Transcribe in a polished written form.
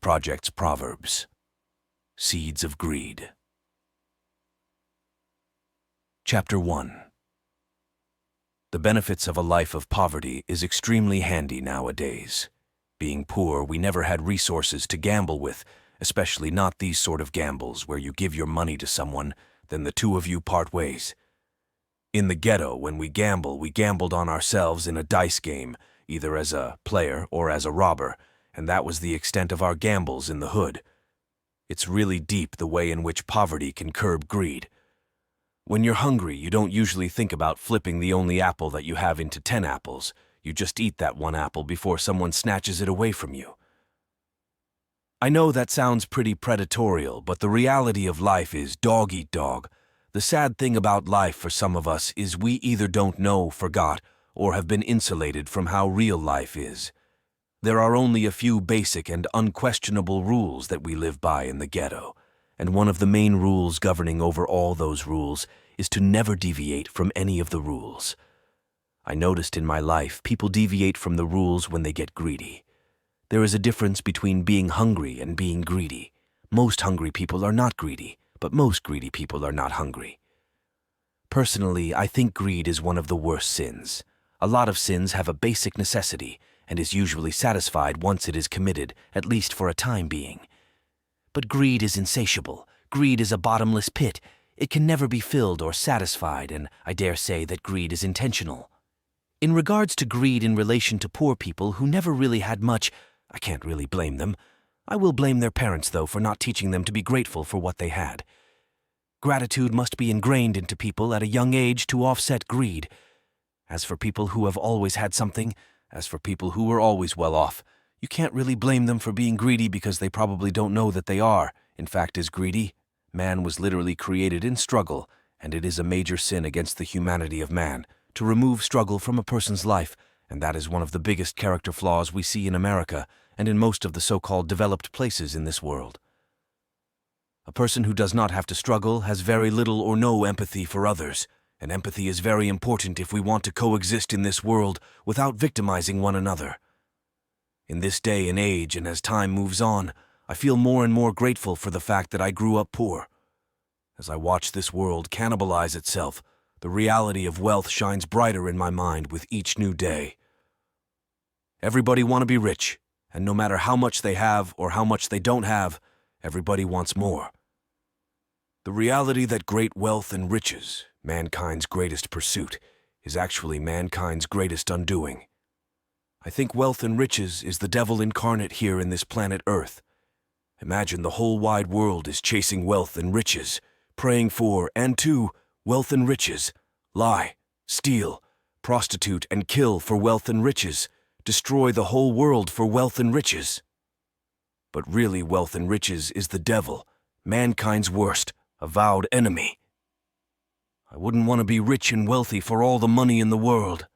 Project's Proverbs. Seeds of Greed. Chapter 1. The benefits of a life of poverty is extremely handy nowadays. Being poor, we never had resources to gamble with, especially not these sort of gambles where you give your money to someone, then the two of you part ways. In the ghetto, when we gambled on ourselves in a dice game, either as a player or as a robber, and that was the extent of our gambles in the hood. It's really deep the way in which poverty can curb greed. When you're hungry, you don't usually think about flipping the only apple that you have into 10 apples. You just eat that one apple before someone snatches it away from you. I know that sounds pretty predatorial, but the reality of life is dog eat dog. The sad thing about life for some of us is we either don't know, forgot, or have been insulated from how real life is. There are only a few basic and unquestionable rules that we live by in the ghetto, and one of the main rules governing over all those rules is to never deviate from any of the rules. I noticed in my life people deviate from the rules when they get greedy. There is a difference between being hungry and being greedy. Most hungry people are not greedy, but most greedy people are not hungry. Personally, I think greed is one of the worst sins. A lot of sins have a basic necessity and is usually satisfied once it is committed, at least for a time being. But greed is insatiable. Greed is a bottomless pit. It can never be filled or satisfied, and I dare say that greed is intentional. In regards to greed in relation to poor people who never really had much, I can't really blame them. I will blame their parents, though, for not teaching them to be grateful for what they had. Gratitude must be ingrained into people at a young age to offset greed. As for people who have always had something, as for people who were always well off, you can't really blame them for being greedy because they probably don't know that they are, in fact, is greedy. Man was literally created in struggle, and it is a major sin against the humanity of man to remove struggle from a person's life, and that is one of the biggest character flaws we see in America and in most of the so-called developed places in this world. A person who does not have to struggle has very little or no empathy for others, and empathy is very important if we want to coexist in this world without victimizing one another. In this day and age, and as time moves on, I feel more and more grateful for the fact that I grew up poor. As I watch this world cannibalize itself, the reality of wealth shines brighter in my mind with each new day. Everybody wants to be rich, and no matter how much they have or how much they don't have, everybody wants more. The reality that great wealth and riches, mankind's greatest pursuit, is actually mankind's greatest undoing. I think wealth and riches is the devil incarnate here in this planet Earth. Imagine the whole wide world is chasing wealth and riches, praying for and to wealth and riches, lie, steal, prostitute and kill for wealth and riches, destroy the whole world for wealth and riches. But really, wealth and riches is the devil, mankind's worst, avowed enemy. I wouldn't want to be rich and wealthy for all the money in the world.